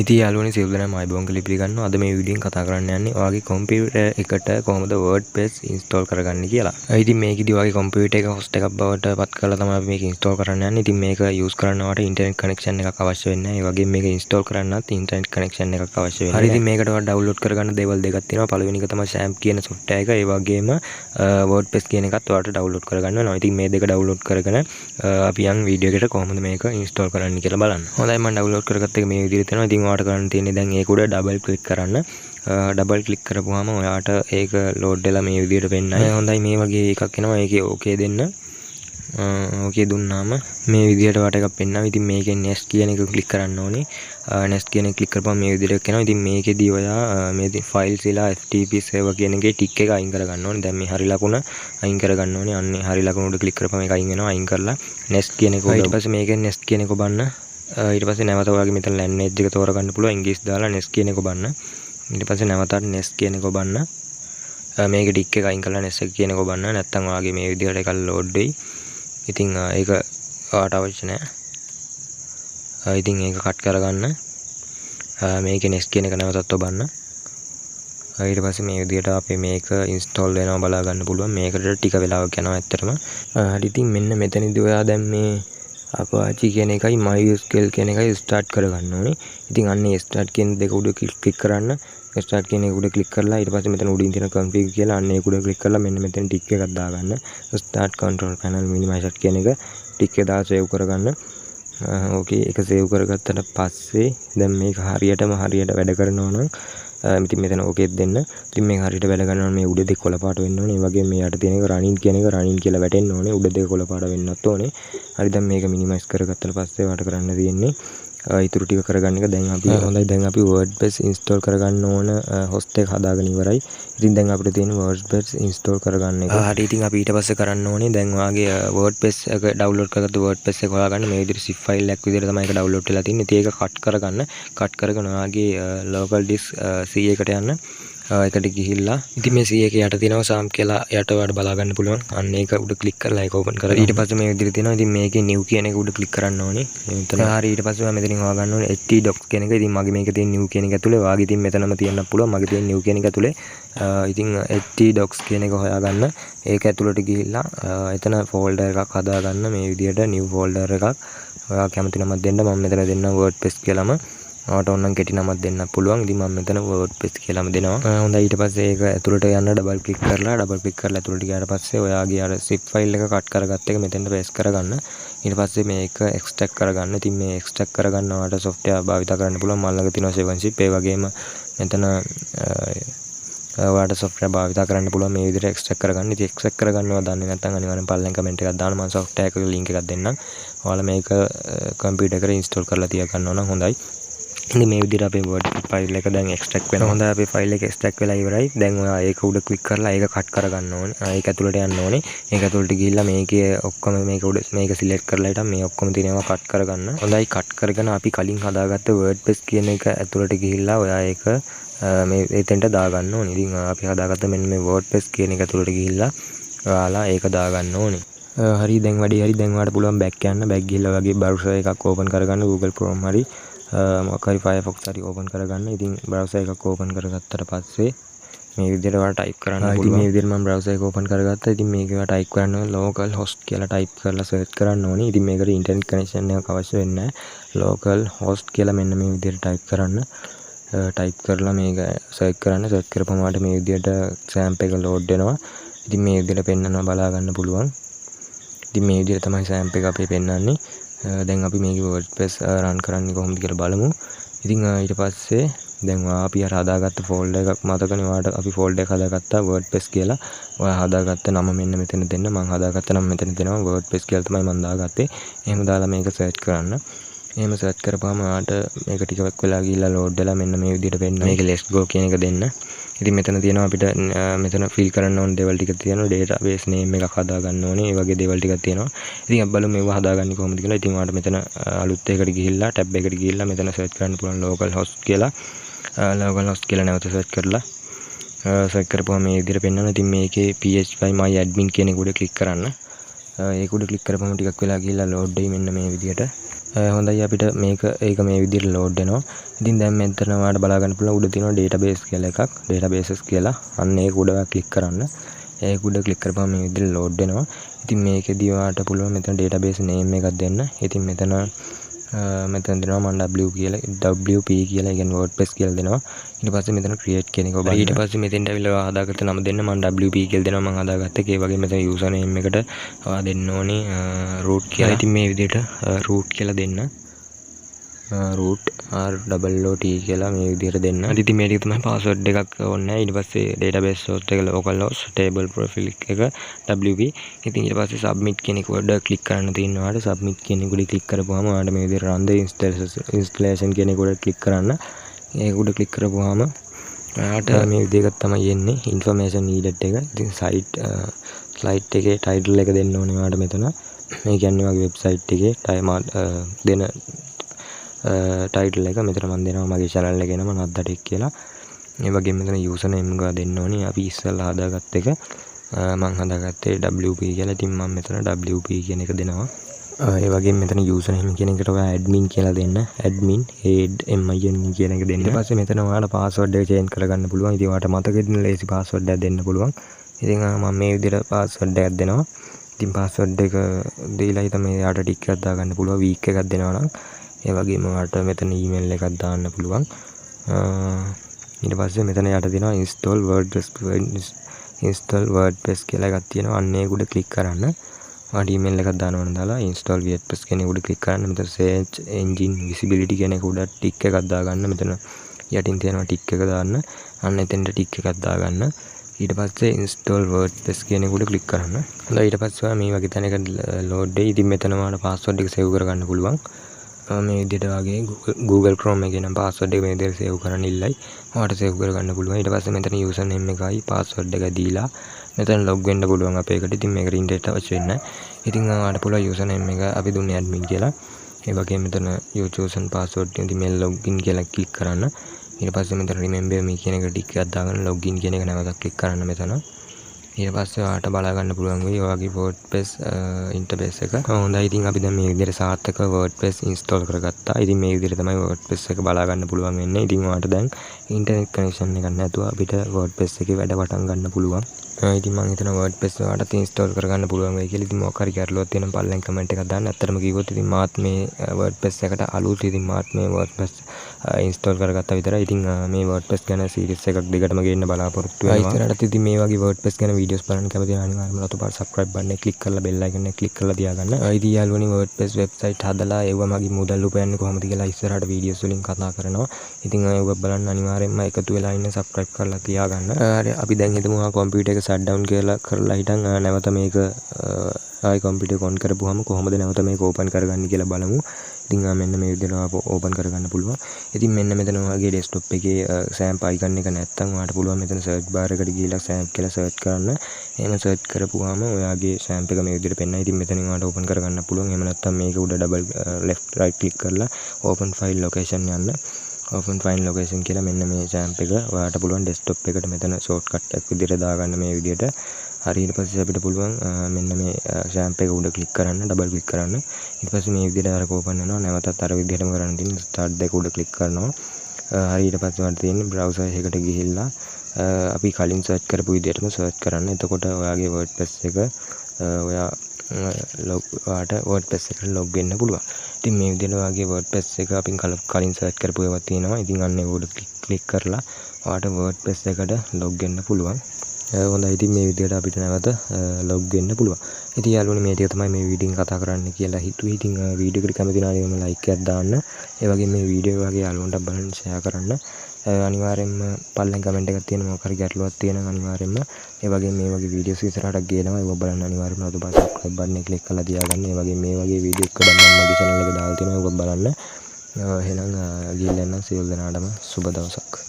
ඉතින් යාළුවනේ සියලු දෙනාම ආයිබෝන් කියලා පිළිගන්නවා. අද මේ වීඩියෝෙන් කතා කරන්න යන්නේ ඔයාගේ කම්පියුටර් එකට කොහොමද WordPress ඉන්ස්ටෝල් කරගන්නේ කියලා. ඉතින් මේකෙදි ඔයාගේ කම්පියුටර් එක හොස්ට් එකක් බවට පත් කරලා තමයි අපි මේක ඉන්ස්ටෝල් කරන්න යන්නේ. ඉතින් මේක යූස් කරන්නවට ඉන්ටර්නෙට් කනෙක්ෂන් එකක් අවශ්‍ය වෙන්නේ නැහැ. ඒ වගේම මේක ඉන්ස්ටෝල් කරන්නත් ඉන්ටර්නෙට් කනෙක්ෂන් එකක් අවශ්‍ය වෙන්නේ. හරි ඉතින් මේකට ඔයාලා ඩවුන්ලෝඩ් කරගන්න දේවල් දෙකක් තියෙනවා. පළවෙනි එක තමයි SAMP කියන software එක. ඒ වගේම WordPress කියන එකත් ඔයාලට ඩවුන්ලෝඩ් කරගන්න වෙනවා. ඉතින් මේ දෙක ඩවුන්ලෝඩ් කරගෙන අපි යන් වීඩියෝ එකට කොහොමද මේක ඉන්ස්ටෝල් කරන්න කියලා බලන්න. හොඳයි මම ඩවුන්ලෝඩ් කරගත්ත එක මේ විදිහට තියෙනවා. ඉතින් ඔයාලට කරන්න තියෙන්නේ දැන් ඒක උඩ ඩබල් ක්ලික් කරන්න. ඩබල් ක්ලික් කරපුවාම ඔයාට ඒක ලෝඩ් වෙලා මේ විදිහට පෙන්නයි. හොඳයි මේ වගේ එකක් එනවා. ඒකේ ඕකේ දෙන්න. ඕකේ දුන්නාම මේ විදිහට වට එකක් පෙන්නනවා. ඉතින් මේකෙන් next කියන එක ක්ලික් කරන්න ඕනේ. next කියන එක ක්ලික් කරපුවාම මේ විදිහට එනවා. ඉතින් මේකෙදී ඔයා මේ files ඉලා FTP server කියන එකේ ටික් එක අයින් කරගන්න ඕනේ. දැන් මේ හරි ලකුණ අයින් කරගන්න ඕනේ. අන්නේ හරි ලකුණ උඩ ක්ලික් කරපුවාම ඒක අයින් වෙනවා. අයින් කරලා next කියන එක ඊට පස්සේ මේකෙන් next කියන එක ඔබන්න. ඊට පස්සේ නැවත ඔයාගේ මෙතන ලැන්ග්වේජ් එක තෝරගන්න පුළුවන්. ඉංග්‍රීසි දාලා next කියන එක ඔබන්න. ඊට පස්සේ නැවතත් next කියන එක ඔබන්න. මේක ටික් එක අයින් කරලා next කියන එක ඔබන්න. නැත්නම් ඔයාගේ මේ විදිහට එකක් ලෝඩ් වෙයි. ඉතින් ඒක ඔයාට අවශ්‍ය නැහැ. ඉතින් ඒක කට් කරගන්න. මේකේ next කියන එක නැවතත් ඔබන්න. ඊට පස්සේ මේ විදිහට අපි මේක ඉන්ස්ටෝල් වෙනවා බලා ගන්න පුළුවන්. මේකට ටික වෙලාවක් යනවා ඇත්තටම. හරි ඉතින් මෙන්න මෙතනදී ඔයා දැන් මේ Apache කියන එකයි MySQL කියන එකයි ස්ටාර්ට් කරගන්න ඕනේ. ඉතින් අන්නේ ස්ටාර්ට් කියන දෙක උඩ ක්ලික් කරන්න. ස්ටාර්ට් කියන එක උඩ ක්ලික් කරලා ඊට පස්සේ මෙතන උඩින් තියෙන config කියලා අන්නේ ඒක උඩ ක්ලික් කරලා මෙන්න මෙතන ටික් එකක් දාගන්න. start control panel minimize කියන එක ටික් එක දාලා සේව් කරගන්න. ඕකේ ඒක සේව් කරගත්තට පස්සේ දැන් මේක හරියටම වැඩ කරනවා නම් ඉතින් මෙතන ඕකේත් දෙන්න. ඉතින් මේක හරියට වැඩ කරනවා නම් මේ උඩ දෙක කොළ පාට වෙන්න ඕනේ. ඒ වගේම මේ යට තියෙන එක running කියන එක running කියලා වැටෙන්න ඕනේ. උඩ දෙක කොළ පාට වෙන්නත් ඕනේ. හරි දැන් මේක minimize කරගත්තට පස්සේ වට කරන්න තියෙන්නේ ඊටු ටික කරගන්න එක. දැන් අපි හොඳයි දැන් අපි WordPress install කරගන්න ඕන host එක හදාගෙන ඉවරයි. ඉතින් දැන් අපිට තියෙන WordPress install කරගන්න එක. හරි ඉතින් අපි ඊට පස්සේ කරන්න ඕනේ දැන් ඔයාගේ WordPress එක download කරගත්ත WordPress එක හොයාගන්න. මේ විදිහට zip file එකක් විදිහට තමයි ඒක download වෙලා තින්නේ. ඉතින් ඒක cut කරගන්න. cut කරගෙන ඔයාගේ local disk C එකට යන්න. එකට ගිහිල්ලා ඉතින් මේ C එක යට තියෙනවා SAMP කියලා යට ඔයාලට බලා ගන්න පුළුවන්. අන්න ඒක උඩ ක්ලික් කරලා ඒක ඕපන් කරලා ඊට පස්සේ මේ විදිහට තියෙනවා. ඉතින් මේකේ new කියන එක උඩ ක්ලික් කරන්න ඕනේ. මෙතන හරි ඊට පස්සේ ඔයා මෙතනින් හොයාගන්න ඕනේ htdocs කියන එක. ඉතින් මගේ මේකේ තියෙන new කියන එක ඇතුලේ ඔයාගේ ඉතින් මෙතනම තියෙන්න පුළුවන්. මගේ තියෙන new කියන එක ඇතුලේ ඉතින් htdocs කියන එක හොයාගන්න. ඒක ඇතුලට ගිහිල්ලා එතන folder එකක් හදාගන්න. මේ විදිහට new folder එකක් ඔයා කැමති නමක් දෙන්න. මම මෙතන දෙන්නම් WordPress කියලාම. ඔයාට ඕනනම් කෙටි නමක් දෙන්නත් පුළුවන්. ඉතින් මම මෙතන WordPress කියලාම දෙනවා. හොඳයි ඊට පස්සේ ඒක ඇතුළට යන්න ඩබල් ක්ලික් කරලා ඇතුළට ගියාට පස්සේ ඔයාගේ අර zip file එක කට් කරගත්ත එක මෙතෙන්ට paste කරගන්න. ඊට පස්සේ මේක extract කරගන්න. ඉතින් මේ extract කරගන්න ඔයාලට software භාවිත කරන්න පුළුවන්. මම ළඟ තියෙනවා 7zip. ඒ වගේම මෙතන ඔයාලට software භාවිත කරන්න පුළුවන්. මේ විදිහට extract කරගන්න. ඉතින් extract කරගන්නවා දන්නේ නැත්නම් අනිවාර්යෙන් පල්ලෙන් comment එකක් දාන්න. මම software එකක link එකක් දෙන්නම්. ඔයාලා මේක computer එකට install කරලා තියා ගන්නවා නම් හොඳයි. ඉතින් මේ විදිහට අපේ WordPress ෆයිල් එක දැන් extract වෙනවා. හොඳයි අපේ ෆයිල් එක extract වෙලා ඉවරයි. දැන් ඔයා ඒක උඩ ක්ලික් කරලා ඒක කට් කරගන්න ඕනේ. ඒක ඇතුළට යන්න ඕනේ. ඒක ඇතුළට ගිහිල්ලා මේකේ ඔක්කොම මේක උඩ මේක select කරලා ඊට මේ ඔක්කොම තියෙනවා කට් කරගන්න. හොඳයි කට් කරගෙන අපි කලින් හදාගත්ත WordPress කියන එක ඇතුළට ගිහිල්ලා ඔයා ඒක මේ එතෙන්ට දාගන්න ඕනේ. ඉතින් අපි හදාගත්ත මෙන්න මේ WordPress කියන එක ඇතුළට ගිහිල්ලා ඔයාලා ඒක දාගන්න ඕනේ. හරි දැන් වැඩි හරි දැන් ඔයාලට පුළුවන් back යන්න. back ගිහිල්ලා ඔයාගේ browser එකක් open කරගන්න. Google Chrome හරි මොකක් හරි Firefox හරි open කරගන්න. ඉතින් browser එකක් open කරගත්තට පස්සේ මේ විදිහට ඔයාලා type කරන්න පුළුවන්. ඉතින් මේ විදිහට මම browser එක open කරගත්තා. ඉතින් මේක ඔයාලා type කරන්න local host කියලා type කරලා search කරන්න ඕනේ. ඉතින් මේකට internet connection එකක් අවශ්‍ය වෙන්නේ නැහැ. local host කියලා මෙන්න මේ විදිහට type කරන්න. type කරලා මේක search කරන්න. search කරපුවම ඔයාලට මේ විදිහට SAMP එක load වෙනවා. ඉතින් මේ විදිහට පෙන්නනවා බලා ගන්න පුළුවන්. ඉතින් මේ විදිහට තමයි SAMP එක අපි පෙන්නන්නේ. දැන් අපි මේක WordPress run කරන්නේ කොහොමද කියලා බලමු. ඉතින් ඊට පස්සේ දැන් අපි අර හදාගත්ත folder එකක් මතකනේ ඔයාලට අපි folder එකක් හදාගත්තා WordPress කියලා. ඔයා හදාගත්ත නම මෙන්න මෙතන දෙන්න. මම හදාගත්ත නම මෙතන දෙනවා. WordPress කියලා තමයි මම දාගත්තේ. එහෙම දාලා මේක search කරන්න. එහෙම search කරපුවාම ඔයාලට මේක ටිකක් වෙලා ගිහිල්ලා load වෙලා මෙන්න මේ විදිහට වෙන්න. මේක let's go කියන එක දෙන්න. ඉතින් මෙතන තියෙනවා අපිට මෙතන fill කරන්න ඕන දේවල් ටික තියෙනවා. database name එකක් හදා ගන්න ඕනේ. ඒ වගේ දේවල් ටිකක් තියෙනවා. ඉතින් අපි බලමු මේවා හදාගන්නේ කොහොමද කියලා. ඉතින් ඔයාලට මෙතන අලුත් එකකට ගිහිල්ලා tab එකට ගිහිල්ලා මෙතන search කරන්න පුළුවන් local host කියලා. local host කියලා නැවත search කරලා search කරපුවාම මේ විදිහට පෙන්නනවා. ඉතින් මේකේ php my admin කියන එක උඩ click කරන්න. ඒක උඩ click කරපුවම ටිකක් වෙලා ගිහිල්ලා load වෙයි මෙන්න මේ විදිහට. හොඳයි අපිට ඒක මේ විදිහට ලෝඩ් වෙනවා. ඉතින් දැන් මෙතන ඔයාලට බලා ගන්න පුළුවන් උඩ තියෙනවා database කියලා එකක්. databases කියලා. අන්න ඒක උඩ ක්ලික් කරන්න. ඒක උඩ ක්ලික් කරපුවම මේ විදිහට ලෝඩ් වෙනවා. ඉතින් මේකෙදී ඔයාලට පුළුවන් මෙතන database name එකක් දෙන්න. ඉතින් මෙතන දෙනවා මම WP කියලා, ඒ කියන්නේ wordpress කියලා දෙනවා. ඊට පස්සේ මෙතන create කියන එක ඔබ ඊට පස්සේ මෙතෙන්ට ඇවිල්ලා හදාගත්ත නම දෙන්න. මම WP කියලා දෙනවා මම හදාගත්ත. ඒ වගේම මෙතන user name එකට ඔයා දෙන්න ඕනේ root කියලා. ඉතින් මේ විදිහට root කියලා දෙන්න. root ROOT කියලා මේ විදිහට දෙන්න. ඉතින් මේ ටික තමයි password එකක් ඕනේ. ඊට පස්සේ database host එක localhost table profile එක WP. ඉතින් ඊට පස්සේ submit කියන එක උඩ click කරන්න තියෙනවා. ඔයාලට submit කියන එක උඩ click කරපුවාම ඔයාලට මේ විදිහට run the installation කියන එක උඩ click කරන්න. ඒක උඩ click කරපුවාම ඔයාලට මේ විදිහකට තමයි එන්නේ information needed එක. ඉතින් slide එකේ title එක දෙන්න ඕනේ ඔයාලට මෙතන. මේ කියන්නේ වගේ website එකේ දෙන title එක මෙතන මම දෙනවා මගේ channel එකේ නම Nadda Tech කියලා. ඒ වගේම මෙතන user name එක දෙන්න ඕනේ. අපි ඉස්සෙල්ලා හදාගත්ත එක මම හදාගත්තේ WP කියලා. ඉතින් මම මෙතන WP කියන එක දෙනවා. ඒ වගේම මෙතන user name කියන එකට ඔයා admin කියලා දෙන්න. admin ADMIN කියන එක දෙන්න. ඊට පස්සේ මෙතන ඔයාලා password එක change කරගන්න පුළුවන්. ඉතින් ඔයාලට මතකෙදින ලේසි password එකක් දෙන්න පුළුවන්. ඉතින් මම මේ විදිහට password එකක් දෙනවා. ඉතින් password එක දීලා තමයි යාට ටික් එකක් දාගන්න පුළුවන්. week එකක් දෙනවා නම් ඒ වගේම ඔයාලට මෙතන email එකක් දාන්න පුළුවන්. ඊට පස්සේ මෙතන යට දෙනවා install wordpress කියලා එකක් තියෙනවා. අන්න ඒක උඩ click කරන්න. ඔයාලට email එකක් දානවා නම් දාලා install wordpress කියන එක උඩ click කරන්න. මෙතන search engine visibility කියන එක උඩ tick එකක් දාගන්න. මෙතන යටින් තියෙනවා tick එක දාන්න. අන්න එතෙන්ට tick එකක් දාගන්න. ඊට පස්සේ install wordpress කියන එක උඩ click කරන්න. හොඳයි ඊට පස්සේ ඔයා මේ වගේ තැනක load වෙයි. ඉතින් මෙතන ඔයාලට password එක save කරගන්න පුළුවන්. මේ විදිහට වගේ Google Chrome එකේ නම් password එක මේ විදිහට save කරන්න ඉල්ලයි. ඔයාලට save කරගන්න පුළුවන්. ඊට පස්සේ මෙතන user name එකයි password එක දීලා මෙතන log වෙන්න පුළුවන් අපේ එකට. ඉතින් මේකට internet අවශ්‍ය වෙන්නේ නැහැ. ඉතින් ඔයාලට පුළුවන් user name එක අපි දුන්නේ admin කියලා. ඒ වගේම මෙතන your chosen password ඉතින් මේ login කියලා click කරන්න. ඊට පස්සේ මෙතන remember me කියන එක ටික එකක් දාගන්න login කියන එක නැවතත් click කරන්න මෙතන. ඊට පස්සේ ඔයාලට බලා ගන්න පුළුවන් වෙයි ඔයාගේ WordPress interface එක. හොඳයි ඉතින් අපි දැන් මේ විදිහට සාර්ථකව WordPress install කරගත්තා. ඉතින් මේ විදිහට තමයි WordPress එක බලා ගන්න පුළුවන් වෙන්නේ. ඉතින් ඔයාලට දැන් internet connection එකක් නැතුව අපිට WordPress එකේ වැඩ පටන් ගන්න පුළුවන්. ඉතින් මම හිතනවා WordPress ඔයාලට install කරගන්න පුළුවන් වෙයි කියලා. ඉතින් මොකක් හරි ගැටලුවක් තියෙනම් පල්ලෙන් comment එකක් දාන්න. ඇත්තටම කිව්වොත් ඉතින් මාත් මේ WordPress එකට අලුත්. ඉතින් මාත් මේ WordPress install කරගත්තා විතරයි. ඉතින් මේ WordPress ගැන series එකක් දෙකටම ගේන්න බලාපොරොත්තු වෙනවා. ඉතින් ඉතින් මේ වගේ WordPress ගැන videos බලන්න කැමති නම් අනිවාර්යයෙන්ම රතු පාට subscribe button එක click කරලා bell icon එක click කරලා තියාගන්න. ඉතින් යාළුවනි WordPress website හදලා ඒව මගේ මුදල් උපයන්නේ කොහොමද කියලා ඉස්සරහට videos වලින් කතා කරනවා. ඉතින් ඒව බලන්න අනිවාර්යයෙන්ම එකතු වෙලා ඉන්න subscribe කරලා තියාගන්න. හරි අපි දැන් හිතමු computer එක shut down කරලා හිටන් නැවත මේක ආයි computer එක on කරපුවාම කොහොමද නැවත මේක open කරගන්නේ කියලා බලමු. ඉතින් මෙන්න මේ විදිහට open කරගන්න පුළුවන්. ඉතින් මෙන්න මෙතන ඔයාගේ desktop එකේ sample icon එක නැත්තම් ඔයාලට පුළුවන් මෙතන search bar එකට ගිහිල්ලා sample කියලා search කරන්න. එහෙම search කරපුවාම ඔයාගේ sample එක මේ විදිහට පෙන්නයි. ඉතින් මෙතනින් ඔයාලට open කරගන්න පුළුවන්. එහෙම නැත්තම් මේක උඩ double left right click කරලා open file location යන්න. open file location කියලා මෙන්න මේ sample එක ඔයාලට පුළුවන් desktop එකට මෙතන shortcut එකක් විදිහට දාගන්න මේ විදිහට. හරි ඊට පස්සේ අපිට පුළුවන් මෙන්න මේ sample එක උඩ click කරන්න double click කරන්න. ඊට පස්සේ මේ විදිහට අරක open වෙනවා. නැවතත් අර විදිහටම කරන්න තියෙන start දෙක උඩ click කරනවා. හරි ඊට පස්සේ වලට තියෙන්නේ browser එකකට ගිහිල්ලා අපි කලින් search කරපු විදිහටම search කරන්න. එතකොට ඔයාගේ WordPress එක ඔයාට WordPress එකට log වෙන්න පුළුවන්. ඉතින් මේ විදිහට ඔයාගේ WordPress එක අපි කලින් search කරපු ඒවා තියෙනවා. ඉතින් අන්න ඒක උඩ click කරලා ඔයාට WordPress එකට log වෙන්න පුළුවන්. හොඳයි ඉතින් මේ විදිහට අපිට නැවත log වෙන්න පුළුවන්. ඉතින් යාළුවනි මේ ටික තමයි මේ වීඩියෝෙන් කතා කරන්න කියලා හිතුවේ. ඉතින් වීඩියෝ එකට කැමති නම් like එකක් දාන්න. ඒ වගේම මේ වීඩියෝ වගේ යාළුවන්ට බලන්න share කරන්න. අනිවාර්යයෙන්ම පල්ලෙන් comment එකක් තියෙන මොකක් හරි ගැටලුවක් තියෙනවා අනිවාර්යයෙන්ම. ඒ වගේම මේ වගේ වීඩියෝස් ඉස්සරහට ගේනවා. ඒක බලන්න අනිවාර්යයෙන්ම අද පාස subscribe button එක click කරලා තියාගන්න. ඒ වගේම මේ වගේ වීඩියෝ එක දැන් මම මගේ channel එකේ දාලා තියෙනවා. ඒක බලන්න. එහෙනම් ගිහින් යන්න සියලු දෙනාටම සුබ දවසක්.